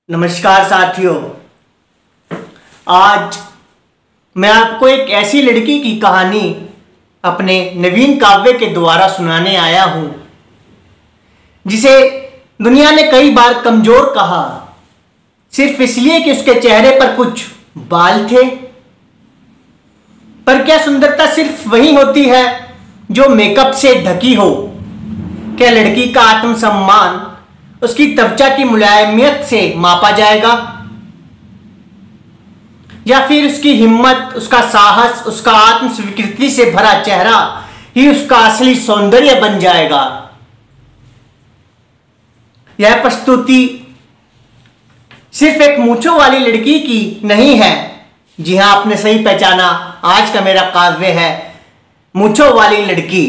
नमस्कार साथियों, आज मैं आपको एक ऐसी लड़की की कहानी अपने नवीन काव्य के द्वारा सुनाने आया हूं जिसे दुनिया ने कई बार कमजोर कहा, सिर्फ इसलिए कि उसके चेहरे पर कुछ बाल थे। पर क्या सुंदरता सिर्फ वही होती है जो मेकअप से ढकी हो? क्या लड़की का आत्मसम्मान उसकी त्वचा की मुलायमियत से मापा जाएगा, या फिर उसकी हिम्मत, उसका साहस, उसका आत्मस्वीकृति से भरा चेहरा ही उसका असली सौंदर्य बन जाएगा? यह प्रस्तुति सिर्फ एक मूंछों वाली लड़की की नहीं है। जी हां, आपने सही पहचाना, आज का मेरा काव्य है मूंछों वाली लड़की।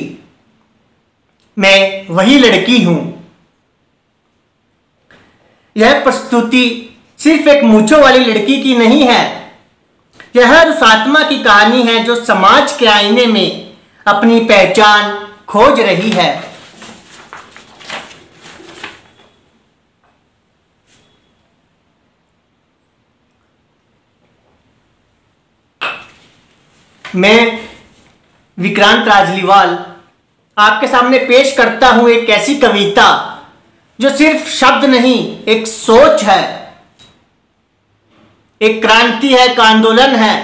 मैं वही लड़की हूं। यह प्रस्तुति सिर्फ एक मूंछों वाली लड़की की नहीं है, यह उस आत्मा की कहानी है जो समाज के आईने में अपनी पहचान खोज रही है। मैं विक्रांत राजलीवाल आपके सामने पेश करता हूं एक ऐसी कविता जो सिर्फ शब्द नहीं, एक सोच है, एक क्रांति है, एक आंदोलन है,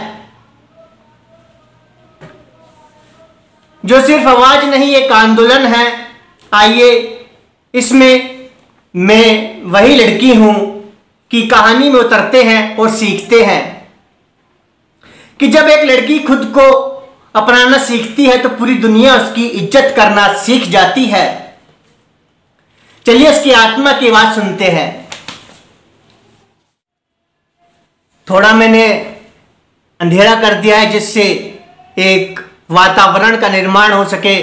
जो सिर्फ आवाज नहीं, एक आंदोलन है। आइए इसमें मैं वही लड़की हूं कि कहानी में उतरते हैं और सीखते हैं कि जब एक लड़की खुद को अपनाना सीखती है तो पूरी दुनिया उसकी इज्जत करना सीख जाती है। चलिए उसकी आत्मा की आवाज सुनते हैं। थोड़ा मैंने अंधेरा कर दिया है जिससे एक वातावरण का निर्माण हो सके,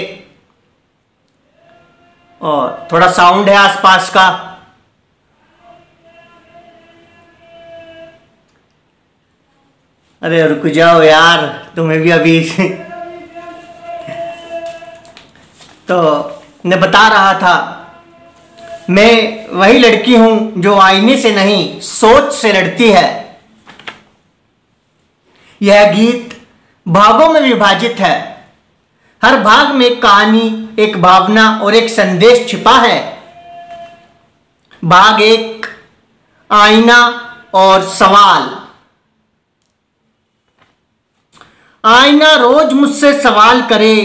और थोड़ा साउंड है आसपास का। अरे रुक जाओ यार, तुम्हें भी अभी तो मैं बता रहा था, मैं वही लड़की हूं जो आईने से नहीं, सोच से लड़ती है। यह गीत भागों में विभाजित है। हर भाग में एक कहानी, एक भावना और एक संदेश छिपा है। भाग एक, आईना और सवाल। आईना रोज मुझसे सवाल करे,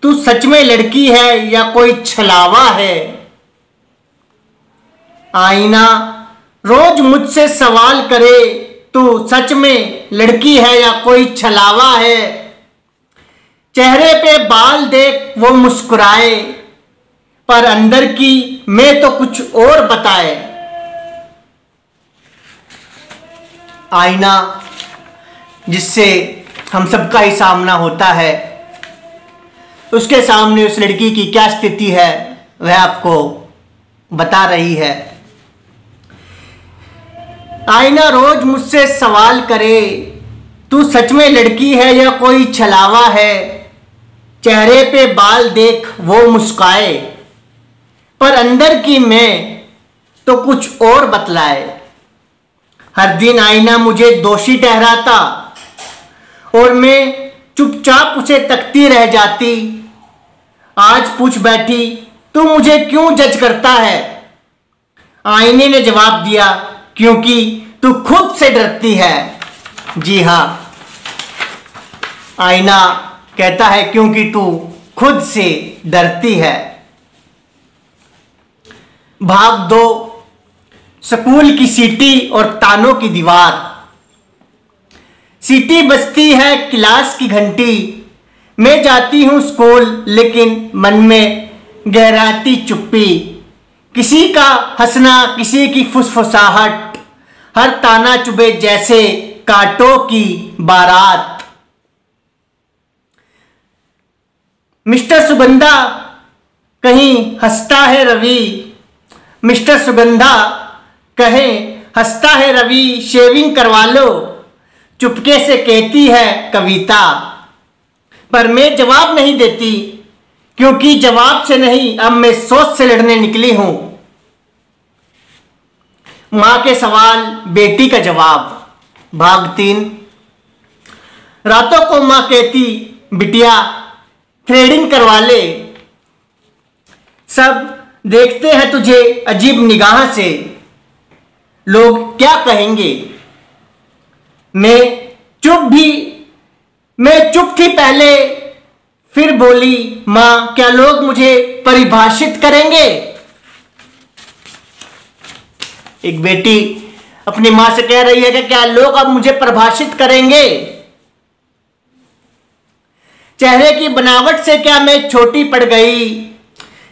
तू सच में लड़की है या कोई छलावा है? आईना रोज मुझसे सवाल करे, तू सच में लड़की है या कोई छलावा है? चेहरे पे बाल देख वो मुस्कुराए, पर अंदर की मैं तो कुछ और बताए। आईना जिससे हम सबका ही सामना होता है, उसके सामने उस लड़की की क्या स्थिति है वह आपको बता रही है। आईना रोज मुझसे सवाल करे, तू सच में लड़की है या कोई छलावा है? चेहरे पे बाल देख वो मुस्काए, पर अंदर की मैं तो कुछ और बतलाए। हर दिन आईना मुझे दोषी ठहराता और मैं चुपचाप उसे तकती रह जाती। आज पूछ बैठी, तू मुझे क्यों जज करता है? आईने ने जवाब दिया, क्योंकि तू खुद से डरती है। जी हां, आईना कहता है क्योंकि तू खुद से डरती है। भाग दो, स्कूल की सीटी और तानों की दीवार। सीटी बजती है, क्लास की घंटी। मैं जाती हूं स्कूल, लेकिन मन में गहराती चुप्पी। किसी का हंसना, किसी की फुसफुसाहट, हर ताना चुभे जैसे कांटों की बारात। मिस्टर सुगंधा कहीं हंसता है रवि, मिस्टर सुगंधा कहें हंसता है रवि, शेविंग करवा लो, चुपके से कहती है कविता। पर मैं जवाब नहीं देती, क्योंकि जवाब से नहीं, अब मैं सोच से लड़ने निकली हूं। माँ के सवाल, बेटी का जवाब। भाग 3। रातों को माँ कहती, बिटिया थ्रेडिंग करवा ले, सब देखते हैं तुझे अजीब निगाह से, लोग क्या कहेंगे। मैं चुप थी पहले, फिर बोली, माँ क्या लोग मुझे परिभाषित करेंगे। एक बेटी अपनी मां से कह रही है कि क्या लोग अब मुझे परिभाषित करेंगे। चेहरे की बनावट से क्या मैं छोटी पड़ गई,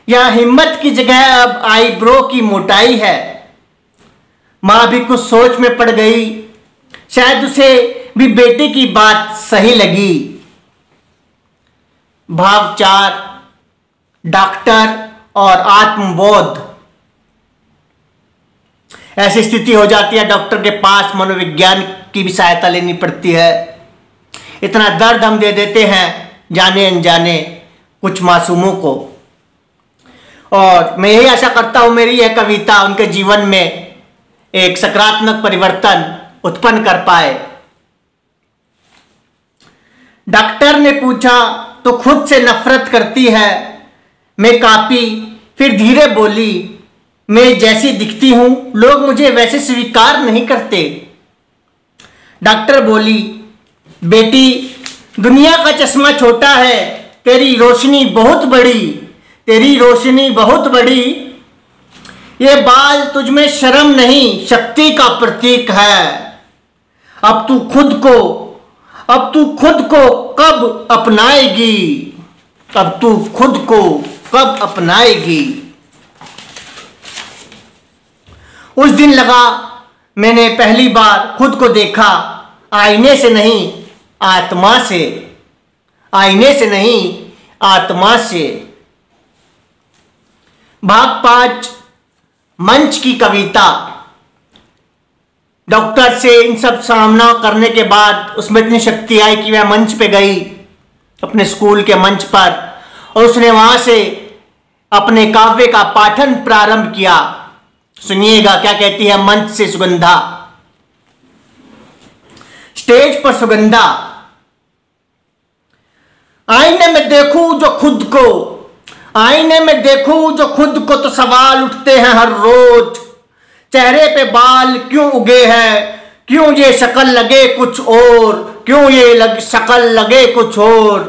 या हिम्मत की जगह अब आईब्रो की मोटाई है। मां भी कुछ सोच में पड़ गई, शायद उसे भी बेटी की बात सही लगी। भाग 4। डॉक्टर और आत्मबोध। ऐसी स्थिति हो जाती है, डॉक्टर के पास मनोविज्ञान की भी सहायता लेनी पड़ती है। इतना दर्द हम दे देते हैं जाने अनजाने कुछ मासूमों को। और मैं यही आशा करता हूं मेरी यह कविता उनके जीवन में एक सकारात्मक परिवर्तन उत्पन्न कर पाए। डॉक्टर ने पूछा, तो खुद से नफरत करती है। मैं कांपी, फिर धीरे बोली, मैं जैसी दिखती हूं लोग मुझे वैसे स्वीकार नहीं करते। डॉक्टर बोली, बेटी दुनिया का चश्मा छोटा है, तेरी रोशनी बहुत बड़ी, तेरी रोशनी बहुत बड़ी। ये बाल तुझमें शर्म नहीं, शक्ति का प्रतीक है। अब तू खुद को कब अपनाएगी, अब तू खुद को कब अपनाएगी। उस दिन लगा मैंने पहली बार खुद को देखा, आईने से नहीं आत्मा से, आईने से नहीं आत्मा से। भाग 5। मंच की कविता। डॉक्टर से इन सब सामना करने के बाद उसमें इतनी शक्ति आई कि वह मंच पे गई, अपने स्कूल के मंच पर, और उसने वहां से अपने काव्य का पाठन प्रारंभ किया। सुनिएगा क्या कहती है मंच से सुगंधा। स्टेज पर सुगंधा। आईने में देखूं जो खुद को, आईने में देखूं जो खुद को, तो सवाल उठते हैं हर रोज। चेहरे पे बाल क्यों उगे हैं, क्यों ये शक्ल लगे कुछ और, क्यों ये शक्ल लगे कुछ और।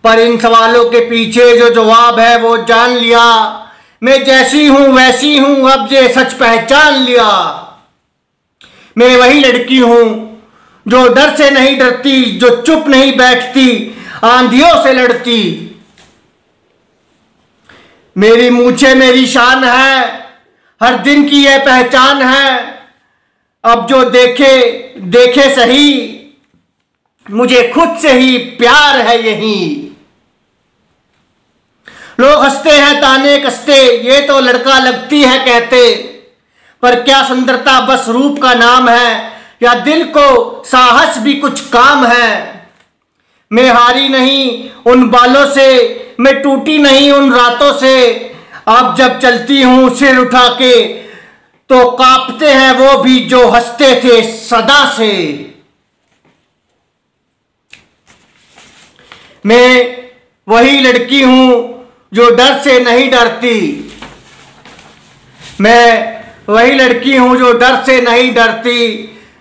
पर इन सवालों के पीछे जो जवाब है वो जान लिया। मैं जैसी हूं वैसी हूं, अब ये सच पहचान लिया। मैं वही लड़की हूं जो डर से नहीं डरती, जो चुप नहीं बैठती, आंधियों से लड़ती। मेरी मूछें मेरी शान है, हर दिन की यह पहचान है। अब जो देखे सही, मुझे खुद से ही प्यार है यही। लोग हंसते हैं ताने कसते, ये तो लड़का लगती है कहते। पर क्या सुंदरता बस रूप का नाम है, या दिल को साहस भी कुछ काम है। मैं हारी नहीं उन बालों से, मैं टूटी नहीं उन रातों से। अब जब चलती हूं सिर उठा के, तो कांपते हैं वो भी जो हंसते थे सदा से। मैं वही लड़की हूं जो डर से नहीं डरती। मैं वही लड़की हूं जो डर से नहीं डरती,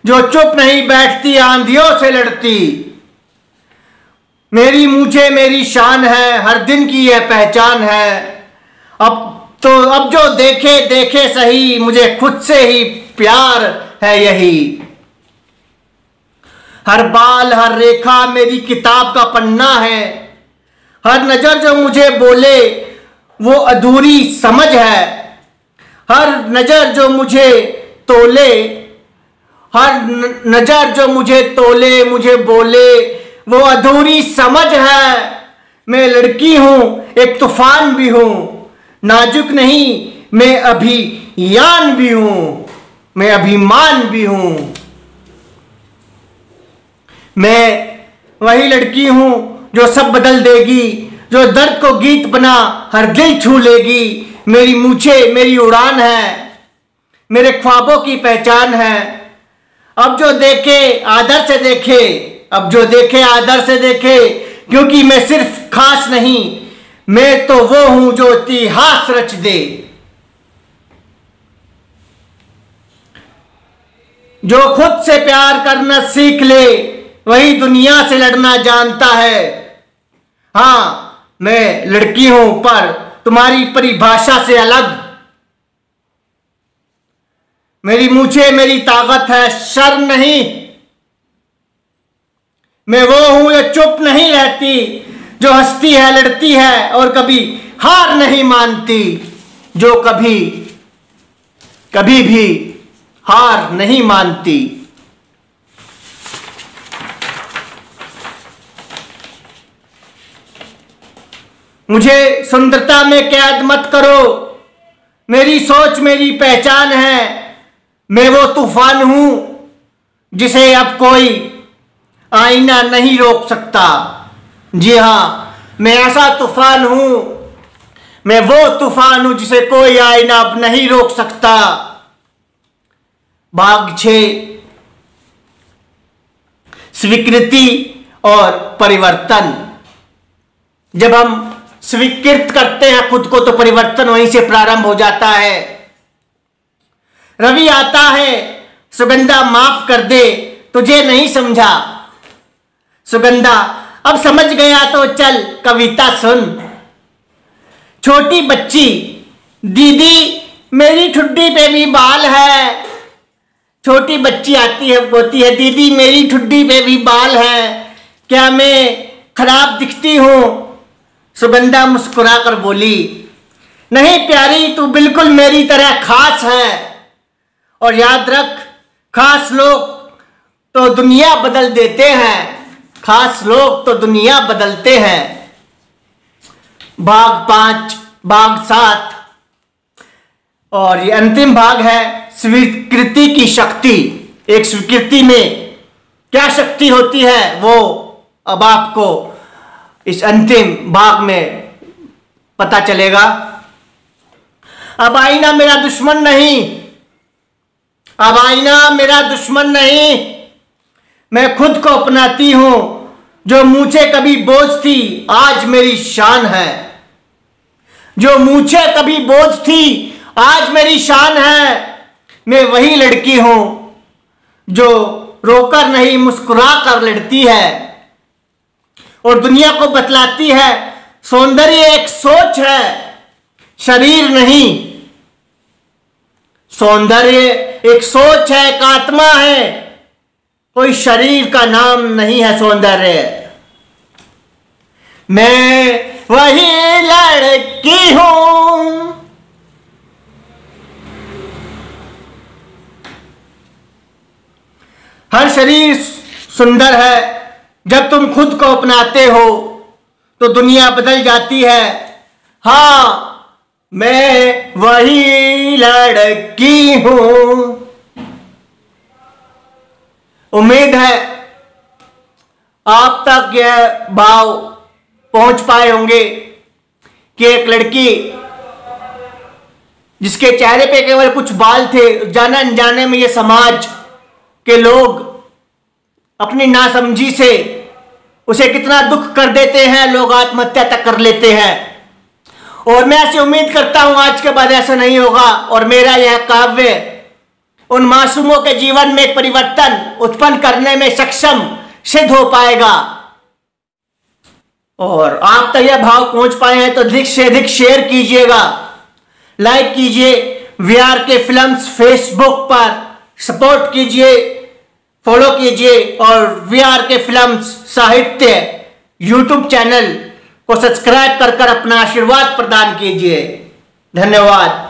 जो चुप नहीं बैठती, आंधियों से लड़ती। मेरी मूछें मेरी शान है, हर दिन की यह पहचान है। अब जो देखे सही, मुझे खुद से ही प्यार है यही। हर बाल हर रेखा मेरी किताब का पन्ना है। हर नजर जो मुझे बोले वो अधूरी समझ है। हर नजर जो मुझे तोले, हर नजर जो मुझे तोले, मुझे बोले वो अधूरी समझ है। मैं लड़की हूं एक तूफान भी हूं, नाजुक नहीं मैं अभियान भी हूं, मैं अभिमान भी हूं। मैं वही लड़की हूं जो सब बदल देगी, जो दर्द को गीत बना हर दिल छू लेगी। मेरी मूछें मेरी उड़ान है, मेरे ख्वाबों की पहचान है। अब जो देखे आदर से देखे, अब जो देखे आदर से देखे, क्योंकि मैं सिर्फ खास नहीं, मैं तो वो हूं जो इतिहास रच दे। जो खुद से प्यार करना सीख ले, वही दुनिया से लड़ना जानता है। हाँ, मैं लड़की हूं पर तुम्हारी परिभाषा से अलग। मेरी मूछें मेरी ताकत है, शर्म नहीं। मैं वो हूं जो चुप नहीं रहती, जो हंसती है, लड़ती है और कभी हार नहीं मानती, जो कभी भी हार नहीं मानती। मुझे सुंदरता में कैद मत करो, मेरी सोच मेरी पहचान है। मैं वो तूफान हूं जिसे अब कोई आईना नहीं रोक सकता। जी हां, मैं ऐसा तूफान हूं, मैं वो तूफान हूं जिसे कोई आईना अब नहीं रोक सकता। भाग 6, स्वीकृति और परिवर्तन। जब हम स्वीकृत करते हैं खुद को, तो परिवर्तन वहीं से प्रारंभ हो जाता है। रवि आता है, सुगंधा माफ कर दे, तुझे नहीं समझा। सुगंधा, अब समझ गया तो चल कविता सुन। छोटी बच्ची, दीदी मेरी ठुड्डी पे भी बाल है। छोटी बच्ची आती है, बोलती है, दीदी मेरी ठुड्डी पे भी बाल है, क्या मैं खराब दिखती हूं? सुगंधा मुस्कुरा कर बोली, नहीं प्यारी, तू बिल्कुल मेरी तरह खास है। और याद रख, खास लोग तो दुनिया बदल देते हैं, खास लोग तो दुनिया बदलते हैं। भाग 5, भाग 7 और ये अंतिम भाग है, स्वीकृति की शक्ति। एक स्वीकृति में क्या शक्ति होती है, वो अब आपको इस अंतिम भाग में पता चलेगा। अब आईना मेरा दुश्मन नहीं, अब आईना मेरा दुश्मन नहीं, मैं खुद को अपनाती हूं। जो मूछें कभी बोझ थी, आज मेरी शान है। जो मूछें कभी बोझ थी, आज मेरी शान है। मैं वही लड़की हूं जो रोकर नहीं मुस्कुरा कर लड़ती है और दुनिया को बतलाती है, सौंदर्य एक सोच है, शरीर नहीं। सौंदर्य एक सोच है, एक आत्मा है, कोई शरीर का नाम नहीं है सौंदर्य। मैं वही लड़की हूं। हर शरीर सुंदर है, जब तुम खुद को अपनाते हो तो दुनिया बदल जाती है। हाँ, मैं वही लड़की हूं। उम्मीद है आप तक यह भाव पहुंच पाए होंगे कि एक लड़की जिसके चेहरे पे केवल कुछ बाल थे, जाने अनजाने में ये समाज के लोग अपनी नासमझी से उसे कितना दुख कर देते हैं, लोग आत्महत्या तक कर लेते हैं। और मैं ऐसी उम्मीद करता हूं आज के बाद ऐसा नहीं होगा और मेरा यह काव्य उन मासूमों के जीवन में एक परिवर्तन उत्पन्न करने में सक्षम सिद्ध हो पाएगा। और आप तक यह भाव पहुंच पाए हैं तो अधिक से अधिक शेयर कीजिएगा, लाइक कीजिए, VRK फिल्म्स फेसबुक पर सपोर्ट कीजिए, फॉलो कीजिए और VRK फिल्म्स साहित्य YouTube चैनल को सब्सक्राइब कर अपना आशीर्वाद प्रदान कीजिए। धन्यवाद।